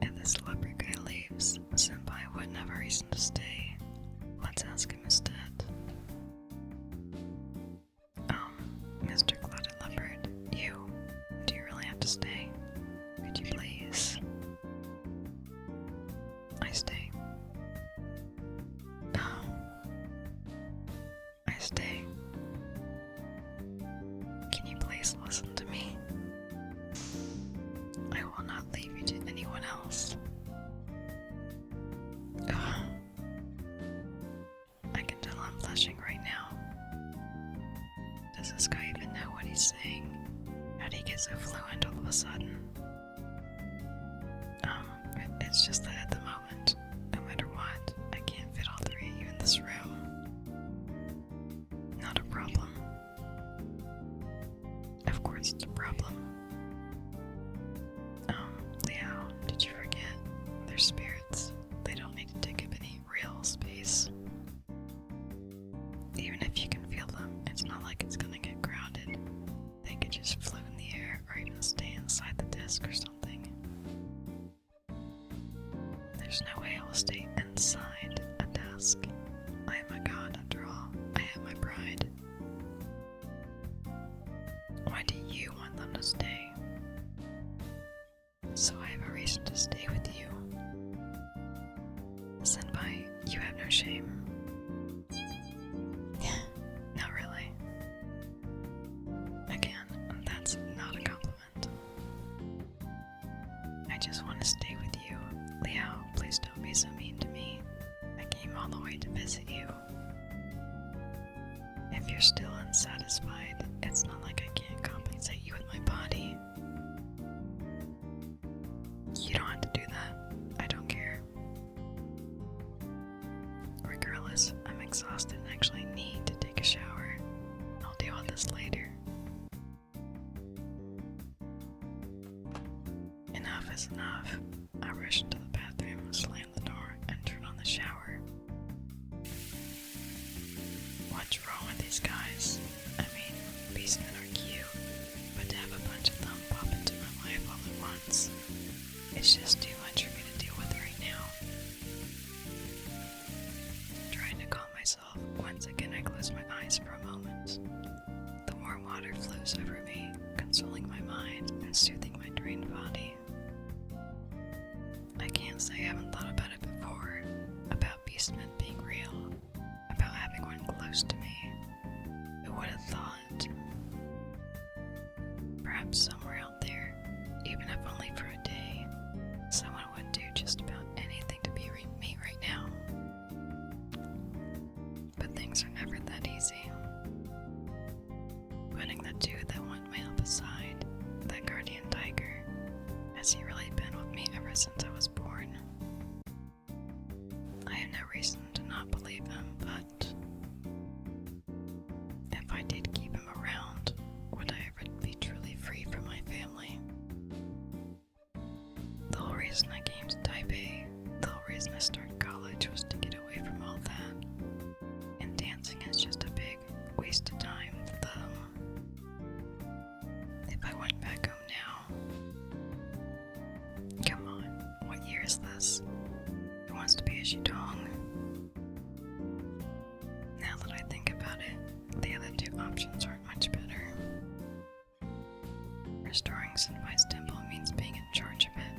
If this leopard guy leaves, Senpai wouldn't have a reason to stay. Let's ask him instead. Mr. Clouded Leopard, do you really have to stay? Could you please? I stay. I stay. Can you please listen to me? I will not leave you to anyone else. I can tell I'm blushing right now. Does this guy even know what he's saying? How'd he get so fluent all of a sudden? It's just that at the moment, no matter what, I can't fit all three of you in this room. Not a problem. Of course it's a problem. Leo, did you forget? They're spirits. They don't need to take up any real space. Even if you can feel them, it's not like it's gonna get grounded. They could just float in the air or even stay inside the disc or something. There's no way I will stay inside a desk. I am a god after all. I have my pride. Why do you want them to stay? So I have a reason to stay with you. Senpai, you have no shame. Not really. Again, that's not a compliment. I just want to stay with you. Leo, please don't be so mean to me. I came all the way to visit you. If you're still unsatisfied, it's not like I can't compensate you with my body. You don't have to do that. I don't care. Regardless, I'm exhausted and actually need to take a shower. I'll deal with this later. Enough is enough. I rush into the bathroom, slam the door, and turn on the shower. What's wrong with these guys? I mean, beastmen are cute, but to have a bunch of them pop into my life all at once, it's just too much for me to deal with right now. Trying to calm myself, once again I close my eyes for a moment. The warm water flows over me, consoling my mind and soothing my drained body. I can't say I haven't thought about it before, about beastmen being real, about having one close to me. Who would have thought? Perhaps somewhere out there, even if only for a day, someone would do just about anything to be me right now. But things are never that easy. Putting the two that want my help aside, that guardian tiger, has he really been with me ever since I was born? I have no reason to not believe him, but if I did keep him around, would I ever be truly free from my family? The whole reason I came to Taipei, the whole reason I started college was to get away from all that. And dancing is just a big waste of time, If I went back home now... Come on, what year is this? Who wants to be a Shidong? Now that I think about it, the other two options aren't much better. Restoring Senpai's temple means being in charge of it.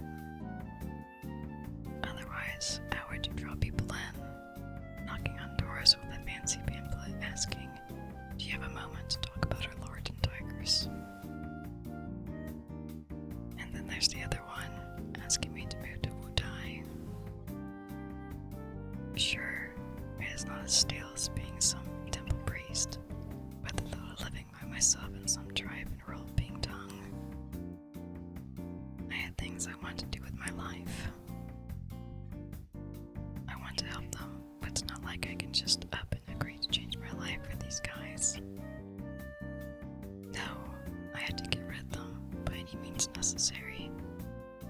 Otherwise, how would you draw people in? Knocking on doors with a fancy pamphlet asking, do you have a moment to talk about our lord and tigers? And then there's the other one, asking me to move to Wutai. Sure, it is not as stale as being some temple priest, but the thought of living by myself in some tribe in rural Bingtong. I had things I wanted to do with my life. I want to help them, but it's not like I can just up and agree to change my life for these guys. No, I had to get rid of them by any means necessary,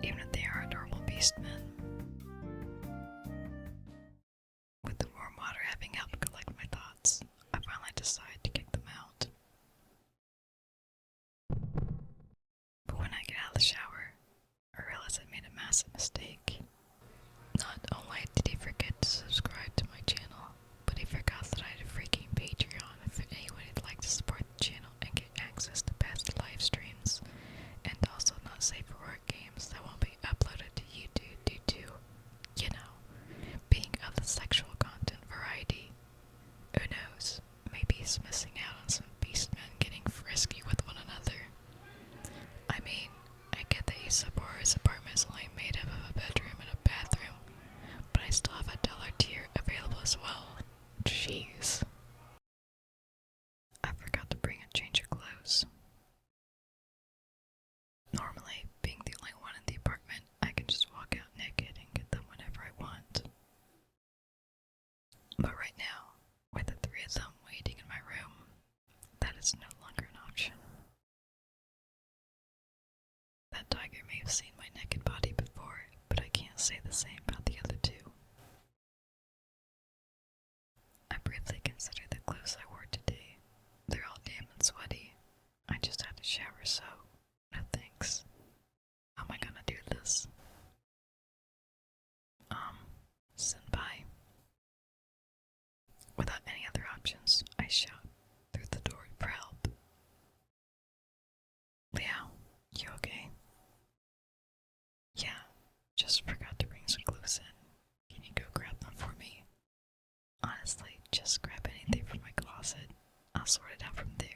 even if they are adorable beastmen. With the warm water having helped massive mistake. Not only did he forget to subscribe to my channel, but he forgot that I had a freaking Patreon if anyone would like to support the channel and get access to past live streams, and also not safe for work games that won't be uploaded to YouTube due to, being of the sexual content variety. Who knows? Maybe he's missing out on some beastmen getting frisky with one another. I mean, I get that Isabora's apartment is only made up of a bedroom and a bathroom, but I still have a dollar tier available as well. Jeez. I forgot to bring a change of clothes. Normally, being the only one in the apartment, I can just walk out naked and get them whenever I want. But right now, with the three of them waiting in my room, that is no longer an option. That tiger may have seen my naked body before, but I can't say the same about the other two. I briefly considered the clothes I wore today. They're all damp and sweaty. I just had to shower, so no thanks. How am I gonna do this? Senpai. Without any other options, I shout through the door for help. Liao, you okay? Yeah, just forgot to bring some clothes in. Can you go grab them for me? Honestly, just grab anything from my closet. I'll sort it out from there.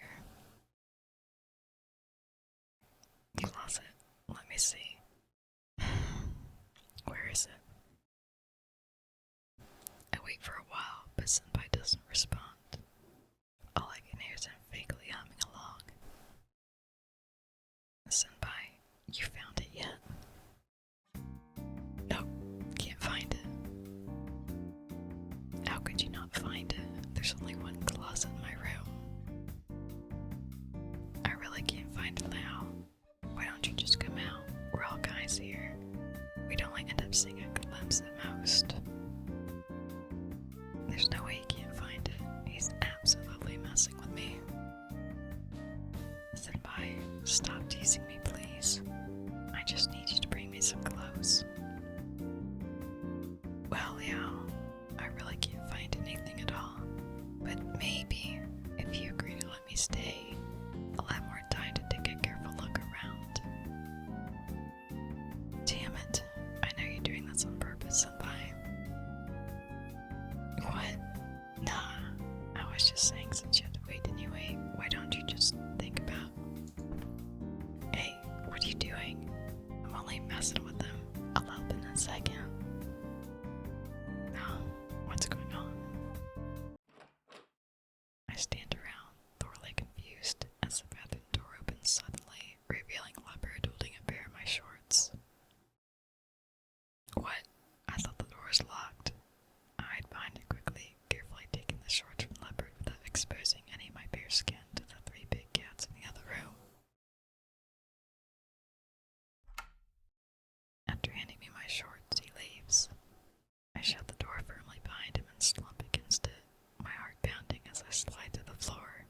Closet, let me see. Where is it? I wait for a while, but Senpai doesn't respond. All I can hear is him vaguely humming along. Senpai, you found it yet? Nope, can't find it. How could you not find it? There's only one closet in my room. I really can't find it now. Why don't you just come out? We're all guys here. We'd only end up seeing a glimpse at most. There's no way he can't find it. He's absolutely messing with me. Senpai, stop teasing me, please. I just need you to bring me some clothes. Well, yeah, I really can't find anything at all. But maybe, if you agree to let me stay, I'll have more time to take a careful look around. Damn it. I know you're doing this on purpose, Senpai. What? Nah. I was just saying since you had to wait anyway, why don't you just think about... Hey, what are you doing? I'm only messing with them. I'll help in a second. Oh, what's going on? I stand around, thoroughly confused, as the bathroom door opens suddenly, revealing Leopard holding a pair of my shorts. What? I thought the door was locked. I hide behind it quickly, carefully taking the shorts from Leopard without exposing any of my bare skin to the three big cats in the other room. After handing me my shorts, he leaves. I shut the door firmly behind him and slump against it, my heart pounding as I slide to the floor.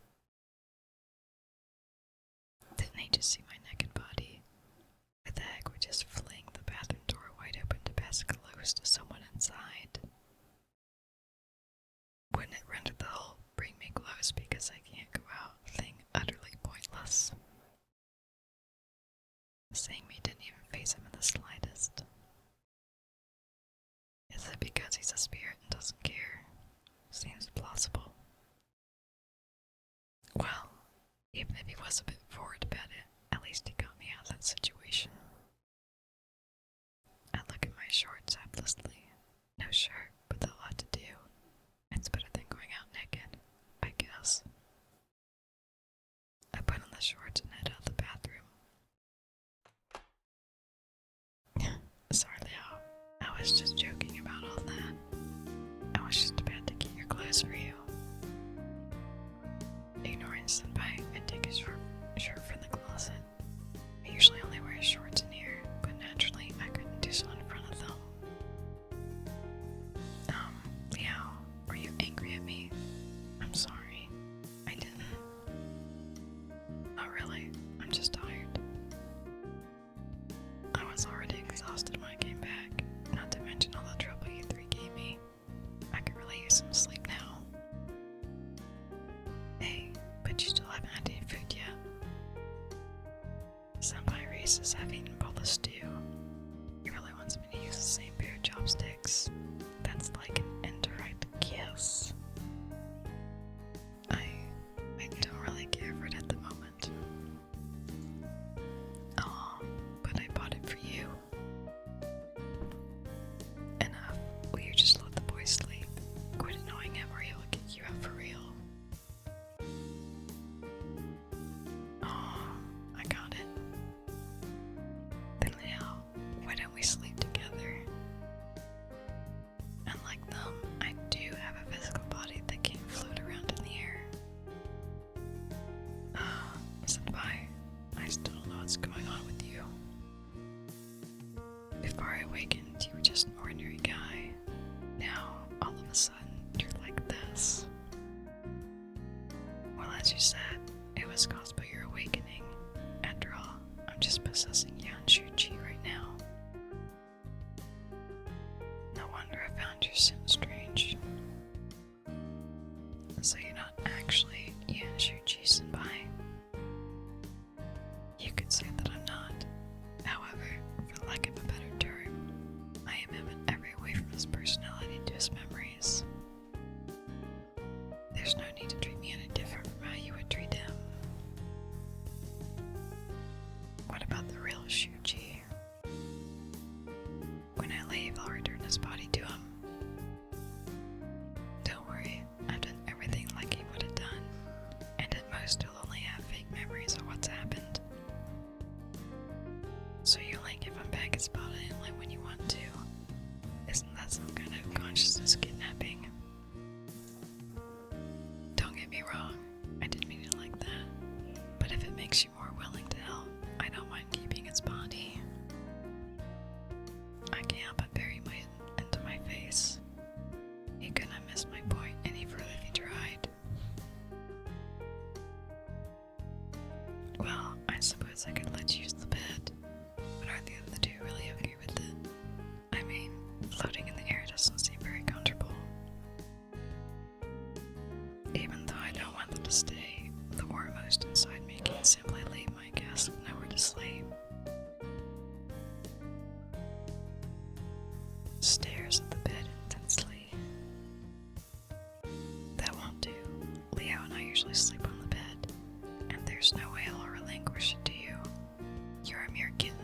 Didn't he just see my naked body? With the heck would just fling the bathroom door wide open to pass close to someone inside. Wouldn't it render the whole bring me clothes because I can't go out thing utterly pointless? Seeing me didn't even faze him in the slightest. Is it because he's a spirit and doesn't care? Seems plausible. Well, even if he was a bit forward about it, at least he got me out of that situation. I look at my shorts helplessly. No shirt, but they'll have to do. It's better than going out naked, I guess. I put on the shorts and head out of the bathroom. Sorry, Leo. I was just joking about all that. I was just about to get your clothes for you. Ignoring Senpai, I take a shirt from the closet. I usually only wear shorts in here, but naturally I couldn't do so in front of them. Leo, were you angry at me? I'm sorry. I didn't. Not really. I'm just tired. I was already exhausted when I just sounds strange. So you're not actually Nekojishi Senpai. You could say that I'm not. However, for lack of a better term, I am him in every way from his personality to his memories. There's no need to treat me any different from how you would treat him. What about the real Shuji? When I leave, I'll return his body to him. Don't worry, I've done everything like he would have done, and at most he'll only have fake memories of what's happened. So you only give him back his body only when you want to. Isn't that some kind of consciousness kidnapping? Don't get me wrong, I didn't mean it like that. But if it makes you more willing to help, I don't mind keeping its body. I can't help but bury into my face. He couldn't have missed my point any further if he tried. Well, I suppose I could let you use the bed, but are the other two really okay with it? I mean, floating in the air doesn't seem very comfortable. Even though I don't want them to stay, the warmost inside me can simply leave my guests with nowhere to sleep. Stares at the bed intensely. That won't do. Leo and I usually sleep on the bed, and there's no way I'll relinquish it to you. You're a mere kitten.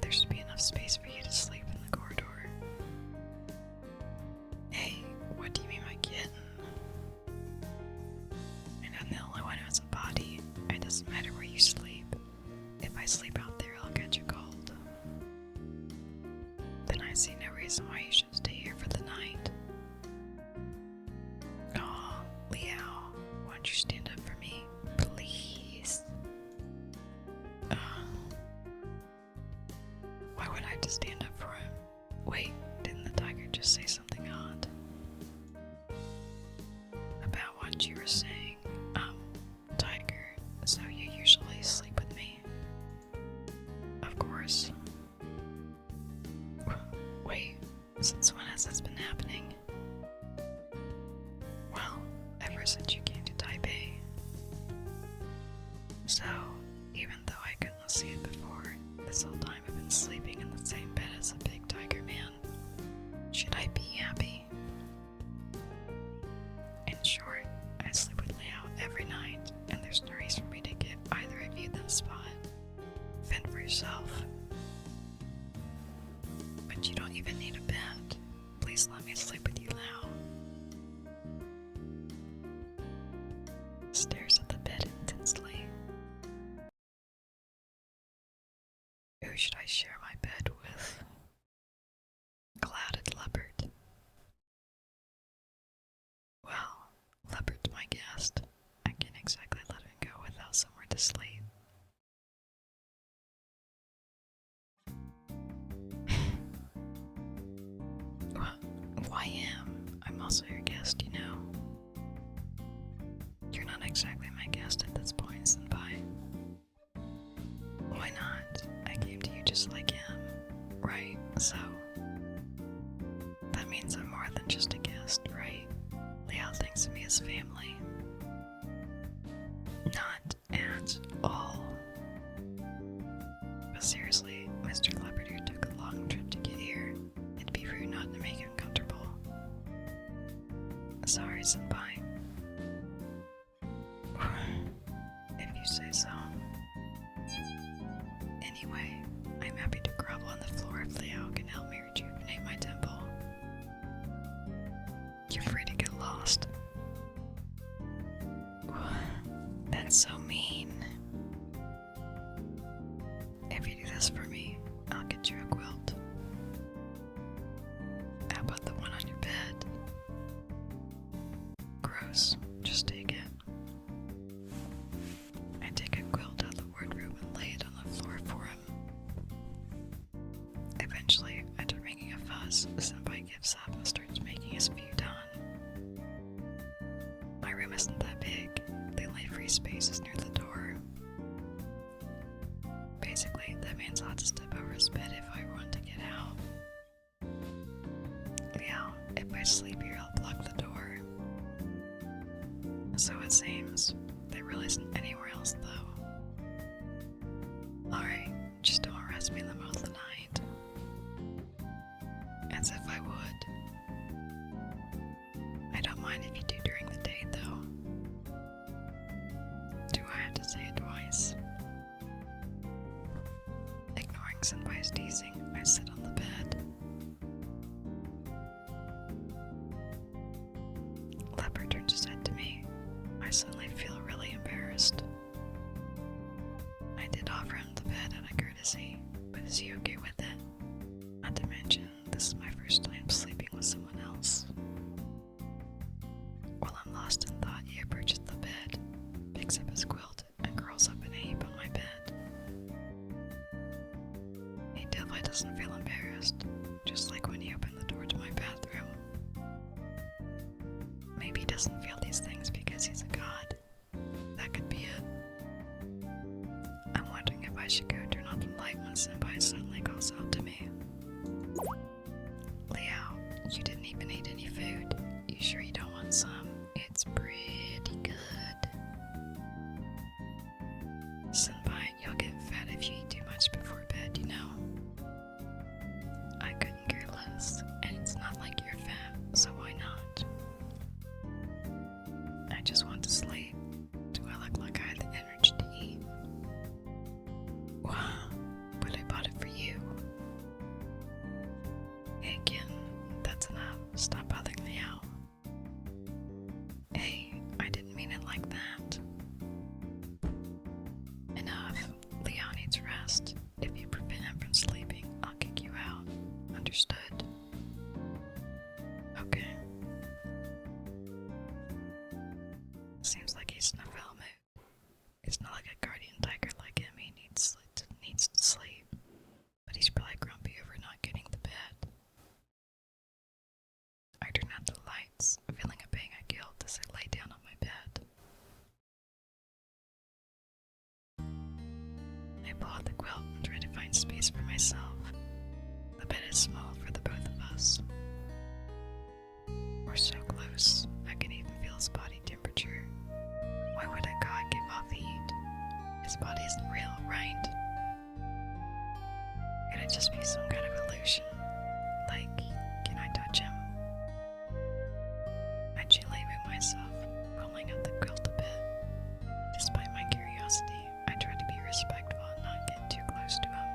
There should be enough space for you to sleep in the corridor. Hey, what do you mean by kitten? And I'm the only one who has a body. It doesn't matter where you sleep. If I sleep out there, I'll catch a cold. Then I see no reason why you should stay here for the night. Aw, Leo, won't you stand up for me, please? Why would I have to stand up for him? Wait, didn't the tiger just say something odd? About what you were saying? Tiger, so you usually sleep with me? Of course. Wait, since when has this been happening? Well, ever since you came to Taipei. So, even though I couldn't see it before, this whole time I've been sleeping in the same bed as a big tiger man. Should I be happy? In short, I sleep with Leo every night, and there's no reason for me to give either of you that spot. Fend for yourself. But you don't even need a bed. Please let me sleep with you now. Stares at the bed intensely. Who should I share my bed with? Clouded leopard. Well, leopard's my guest. I can't exactly let him go without somewhere to sleep. Why I'm also your guest, you know. You're not exactly my guest at this point, Senpai. Why not? I came to you just like him, right? So, that means I'm more than just a guest, right? Leo thinks of me as family. Not at all. But seriously, Mr. Leopard here took a long trip to get here. It'd be rude not to make him comfortable. Sorry, Senpai. If you say so. Anyway, I'm happy to grovel on the floor if Leo can help me rejuvenate my temple. You're free to get lost. That's so mean. If you do this for me, I'll get you a quilt. How about the one on your bed? Gross. Just take it. I take a quilt out of the wardrobe and lay it on the floor for him. Eventually, after making a fuss, Senpai gives up and starts making his view done. My room isn't that big. The only free space is near the door. Basically, that means I'll have to step over his bed if I want to get out. Yeah, if I sleep here, I'll block the door. So it seems there really isn't anywhere else, though. Alright, just don't arrest me in the middle of the night. As if I would. I don't mind if you do during the day, though. Do I have to say it twice? Ignoring Senpai's teasing, I sit on the bed. Leopard turns his head to me. I suddenly feel really embarrassed. I did offer him the bed out of courtesy, but is he okay with it? Not to mention, this is my first time sleeping with someone else. While I'm lost in thought, he approaches the bed, picks up his quilt, and curls up in a heap on my bed. He definitely doesn't feel embarrassed, just like when he opened the door to my bathroom. Maybe he doesn't feel these things because he's a god. That could be it. I'm wondering if I should go turn off the light when Senpai suddenly calls out to me. Leo, you didn't even eat any food. You sure you don't want some? It's pretty good. Senpai, you'll get fat if you eat too much before bed, you know. I couldn't care less, and it's not like you're fat, so why not? I just want to sleep. Do I look like I have the energy to eat? Wow, but I bought it for you. Hey, Ken, that's enough. Stop bothering me out. Hey, I didn't mean it like that. Enough. Leo needs rest. If you prevent him from sleeping, I'll kick you out. Understood? Okay. Seems like he's in a foul mood. It's not like a guardian tiger like him. He needs to sleep. But he's probably grumpy over not getting the bed. I turn out the lights, feeling a pang of guilt as I lay down on my bed. I pull out the quilt and try to find space for myself. The bed is small for the both of us. We're so close, I can even feel his body temperature. Why would a god give off heat? His body isn't real, right? Could it just be some kind of illusion? Like, can I touch him? I gently move myself, pulling out the quilt a bit. Despite my curiosity, I try to be respectful and not get too close to him.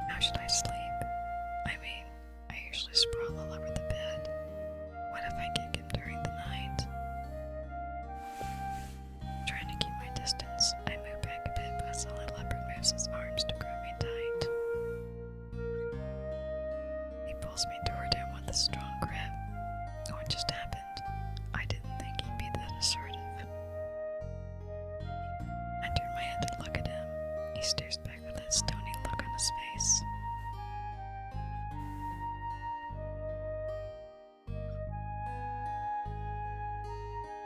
How should I sleep? I mean, I usually sprawl all over the bed. What if I kick him during the night? Trying to keep my distance, I move back a bit, but suddenly Leopard moves his arms to grab me tight. He pulls me toward him with a strong grip. What just happened? I didn't think he'd be that assertive. I turn my head to look at him. He stares back with that stony look on his face.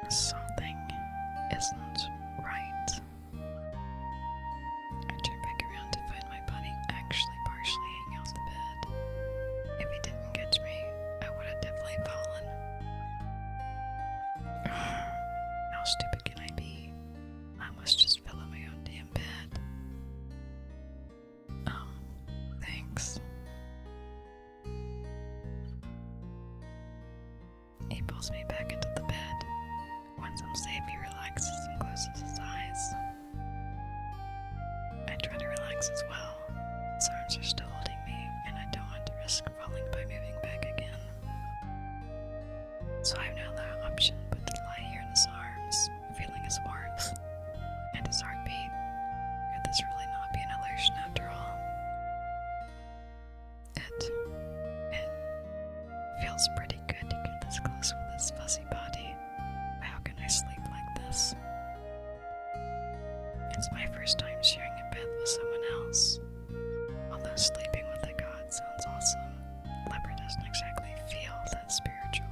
Something isn't right. I turn back around to find my body actually partially hanging off the bed. If he didn't catch me, I would have definitely fallen. How stupid can I be? I must just fell in my own damn bed. Thanks. He pulls me back into the bed. Once I'm safe, he relaxes and closes his eyes. I try to relax as well. His arms are still holding me, and I don't want to risk falling by moving back again. So I have no other option but to lie here in his arms, feeling his warmth and his heartbeat. Could this really not be an illusion after all? It feels pretty good to get this close with his fuzzy body. How can I sleep like this? It's my first time sharing a bed with someone else. Although sleeping with a god sounds awesome, Leopard doesn't exactly feel that spiritual.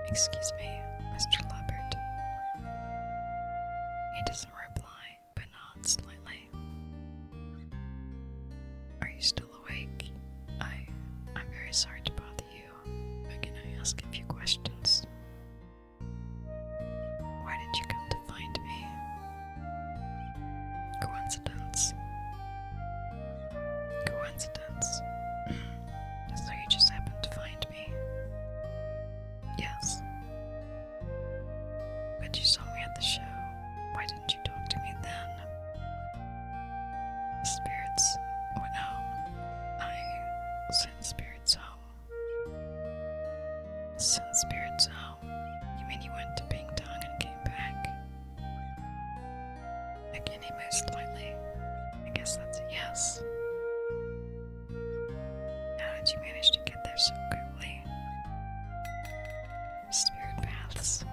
Excuse me, Mr. Leopard. He doesn't reply, but nods slightly. Are you still awake? I'm very sorry to bother you, but can I ask a few questions? Why did you come to find me? Coincidence. Coincidence. So you just happened to find me? Yes. But you saw me at the show. Why didn't you talk to me then? Spirits went home. I sent spirits home. Sent spirits home? You mean you went to Ping Tong and came back? Again, he moved slightly. I guess that's a yes. How did you manage to get there so quickly? Spirit paths.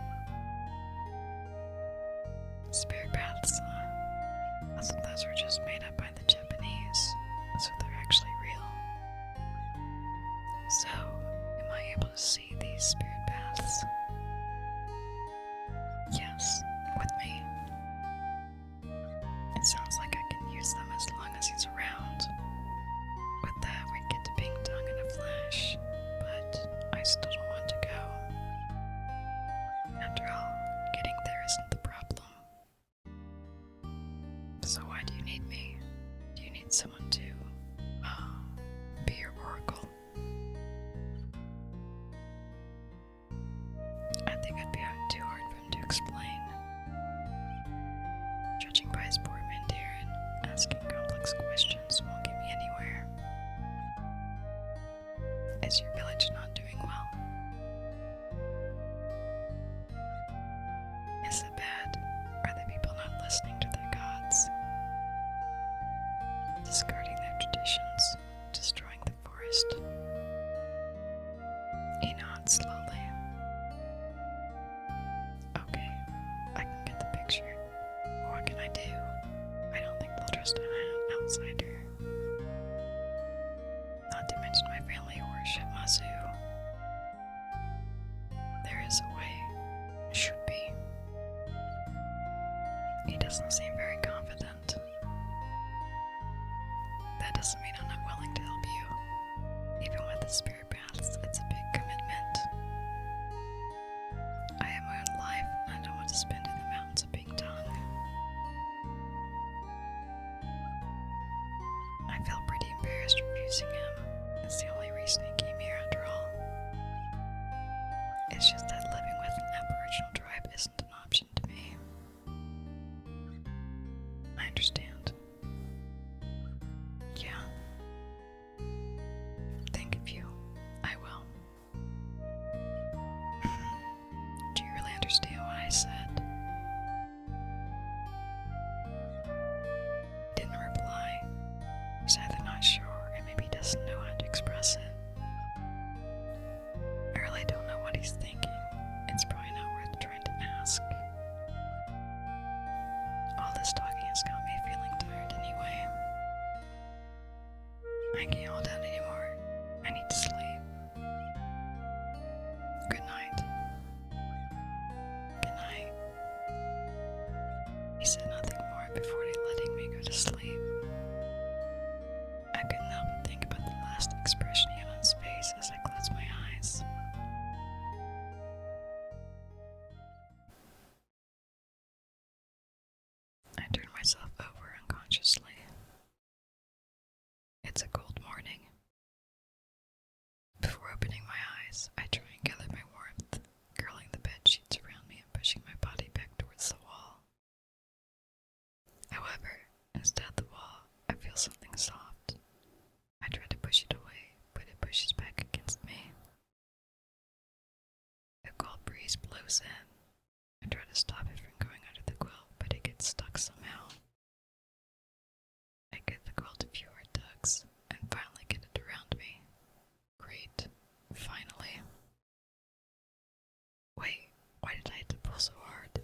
Spirit paths, I thought those were just made up by the Japanese, so they're actually real. So, am I able to see these spirit paths? Yes, with me. It sounds like I can use them as long as he's around. With that, we'd get to Ping Tong in a flash, but I still don't want to go. After all, getting there isn't the problem. So why do you need me? Do you need someone to, be your oracle? I think it'd be too hard for him to explain. Judging by his poor Mandarin, asking complex questions won't get me anywhere. Is your village not doing well? Is it bad? Are the people not listening to their gods? Discarding their traditions, destroying the forest. He nods slowly. Okay, I can get the picture. What can I do? I don't think they'll trust an outsider. Not to mention my family worship Mazu. There is a way. Should be. He doesn't seem very confident. That doesn't mean I'm not willing to help you. Even with the spirit paths, it's a big commitment. I have my own life, and I don't want to spend in the mountains of Ping Tong. I felt pretty embarrassed refusing him. It's the only reason he came here after all. It's just that living with an Aboriginal tribe isn't an option to me. I understand. Yeah. Think of you. I will. Do you really understand what I said? He didn't reply. He's either not sure or maybe he doesn't know how to express it. I really don't know what he's thinking. It's probably not worth trying to ask. All this talking has got me feeling tired anyway. I can't hold out anymore. I need to sleep. Good night. Good night. He said nothing more before letting me go to sleep. I couldn't help but think about the last expression he had on his face as I closed my eyes. I turned myself over unconsciously. It's a cold morning. Before opening my eyes, I try and gather my warmth, curling the bed sheets around me and pushing my body back towards the wall. However, instead of the wall, I feel something soft. I try to push it away, but it pushes back against me. A cold breeze blows in. I try to stop it from going under the quilt, but it gets stuck somehow. I give the quilt a few hard tugs, and finally get it around me. Great. Finally. Wait, why did I have to pull so hard?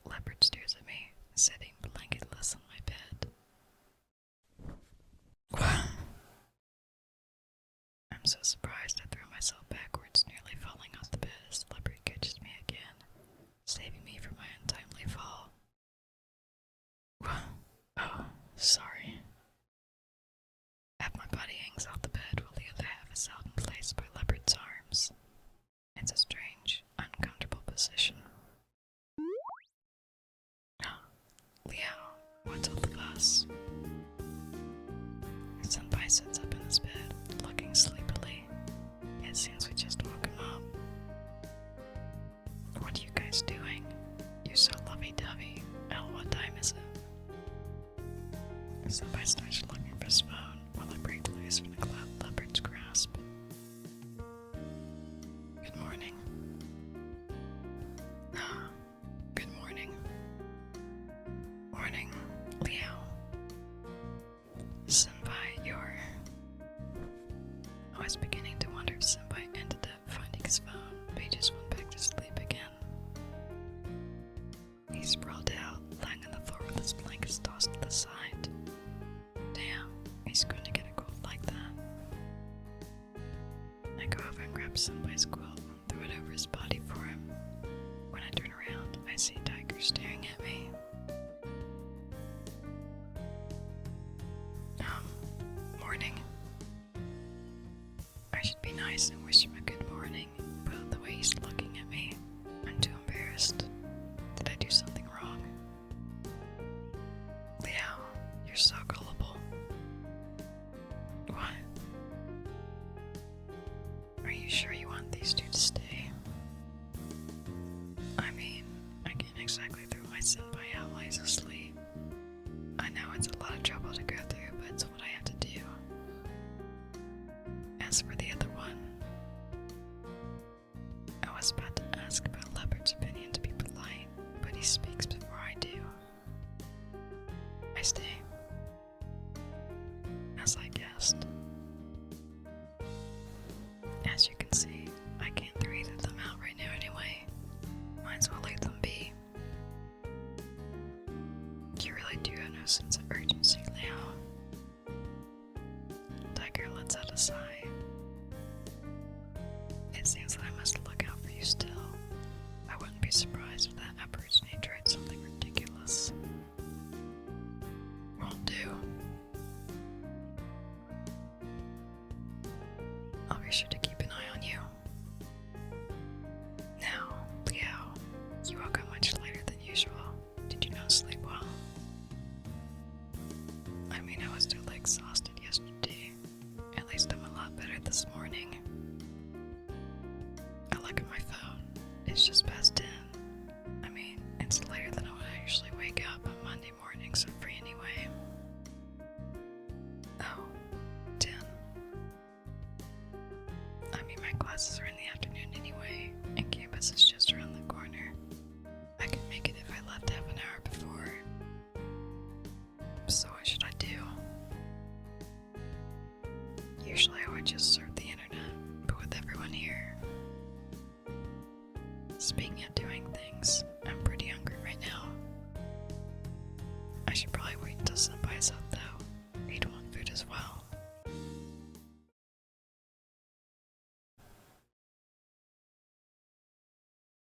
Leopard stares at me, sitting blanketless on my bed. so surprised I threw myself backwards, nearly falling off the bed as the leopard catches me again, saving me from my untimely fall. Oh, sorry. Half my body hangs off the bed while the other half is held in place by leopard's arms. It's a strange, uncomfortable position. Leo, what's all the fuss? Senpai sits up in his bed, looking sleepily. It seems we just woke him up. What are you guys doing? You're so lovey-dovey. Elle, what time is it? Senpai starts looking for his phone while I break loose from the leopard's grasp. Good morning. Good morning. Morning, Leo. Senpai, you're... I was beginning to wonder if Senpai ended up finding his phone, but he just went back to sleep again. He's sprawled out, lying on the floor with his blankets tossed to the side. Damn, he's going to get a cold like that. I go over and grab Senpai's quilt and throw it over his body for him. When I turn around, I see Tiger staring at me. Morning. I should be nice and wish him a good morning, but the way he's looking at me, I'm too embarrassed. Did I do something wrong? Leo, you're so gullible. What? Are you sure you want these two to stay? I mean, I can't exactly throw my senpai out while he's asleep. I know it's a lot of trouble to go through, but it's what I have to do. As for the other one, I was about to ask about Leopard's opinion to be polite, but he speaks before I do. I stay. As I guessed. As you can see, I can't throw either of them out right now anyway. Might as well leave them be. You really do have no sense of urgency, Leo. Tiger lets out a sigh. It seems that I must look out for you still. I wouldn't be surprised if that Aborigine tried something ridiculous. Won't do. I'll be sure to keep an eye on you. Now, Leo, you woke up much later than usual. Did you not sleep well? I mean, I was totally exhausted yesterday. At least I'm a lot better this morning. I look at my phone. It's just past 10. I mean, it's later than I would usually wake up on Monday mornings, so free anyway. Oh, 10. I mean, my classes are in the afternoon anyway, and campus is just around the corner. I could make it if I left half an hour before. So what should I do? Usually I would just surf the internet, but with everyone here. Speaking of doing things, I'm pretty hungry right now. I should probably wait until Senpai's up though. He'd want food as well.